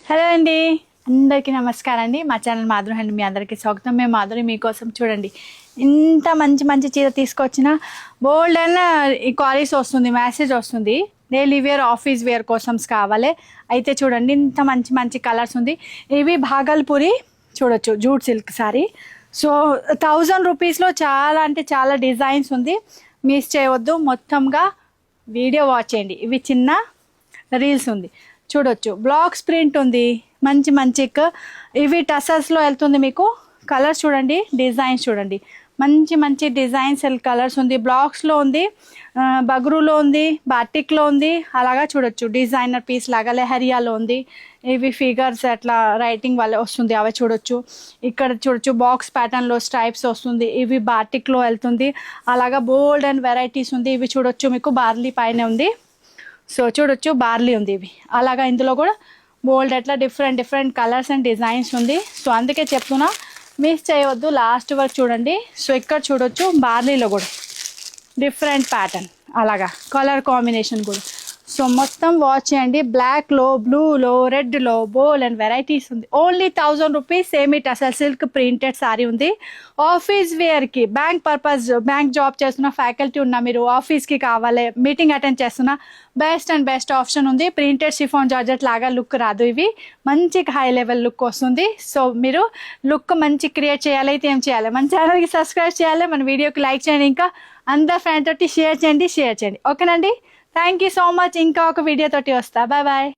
Hello అండి, అందరికీ నమస్కారం అండి. మా ఛానల్ మాధురి అండి, మీ అందరికీ స్వాగతం. మేము మాధురి మీకోసం చూడండి ఇంత మంచి మంచి చీర తీసుకొచ్చిన బోల్డ్ అండ్ ఈ క్వాలిటీస్ వస్తుంది, మెసేజ్ వస్తుంది. డైలీ వేర్ ఆఫీస్ వేర్ కోసం కావాలి అయితే చూడండి ఇంత మంచి మంచి కలర్స్ ఉంది. ఇవి భాగల్పూరి చూడొచ్చు జూట్ సిల్క్ సారీ. సో 1000 రూపీస్లో చాలా అంటే చాలా డిజైన్స్ ఉంది. మిస్ చేయవద్దు, మొత్తంగా వీడియో వాచ్ చేయండి. ఇవి చిన్న రీల్స్ ఉంది చూడొచ్చు, బ్లాక్స్ ప్రింట్ ఉంది, మంచి మంచి ఇవి టసల్స్లో వెళ్తుంది. మీకు కలర్స్ చూడండి, డిజైన్స్ చూడండి, మంచి మంచి డిజైన్స్ కలర్స్ ఉంది. బ్లాక్స్లో ఉంది, బగ్రూలో ఉంది, బాటిక్లో ఉంది. అలాగా చూడొచ్చు, డిజైనర్ పీస్ లాగా లెహరియాలో ఉంది. ఇవి ఫిగర్స్ అట్లా రైటింగ్ వల్ల వస్తుంది, అవి చూడొచ్చు. ఇక్కడ చూడొచ్చు బాక్స్ ప్యాటర్న్లో స్ట్రైప్స్ వస్తుంది. ఇవి బాటిక్లో వెళ్తుంది. అలాగా బోల్డ్ అండ్ వెరైటీస్ ఉంది. ఇవి చూడొచ్చు, మీకు బార్లీ పైన ఉంది. సో చూడొచ్చు బార్లీ ఉంది. ఇవి అలాగా ఇందులో కూడా బోల్డ్ అట్లా different different colours and designs ఉంది. సో అందుకే చెప్తున్నా, మిస్ చేయవద్దు, లాస్ట్ వరకు చూడండి. సో ఇక్కడ చూడొచ్చు బార్లీలో కూడా డిఫరెంట్ ప్యాటర్న్, అలాగా కలర్ కాంబినేషన్ కూడా. సో మొత్తం వాచ్ చేయండి. బ్లాక్లో, బ్లూలో, రెడ్లో బోల్ అండ్ వెరైటీస్ ఉంది. Only 1000 rupees. Semi tussle silk printed sorry ఉంది. ఆఫీస్ వేర్కి, బ్యాంక్ పర్పస్, బ్యాంక్ జాబ్ చేస్తున్న ఫ్యాకల్టీ ఉన్న మీరు, ఆఫీస్కి కావాలి, మీటింగ్ అటెండ్ చేస్తున్న బెస్ట్ అండ్ బెస్ట్ ఆప్షన్ ఉంది. ప్రింటెడ్ షిఫాన్ జార్జెట్ లాగా లుక్ రాదు, ఇవి మంచి హై లెవెల్ లుక్ వస్తుంది. సో మీరు లుక్ మంచి క్రియేట్ చేయాలి అయితే ఏం చేయాలి, మన ఛానల్కి సబ్స్క్రైబ్ చేయాలి, మన వీడియోకి లైక్ చేయండి, ఇంకా అందరు ఫ్రెండ్ తోటి షేర్ చేయండి. ఓకేనండి, థ్యాంక్ యూ సో మచ్. ఇంకా ఒక వీడియో తోటి వస్తా. Bye bye.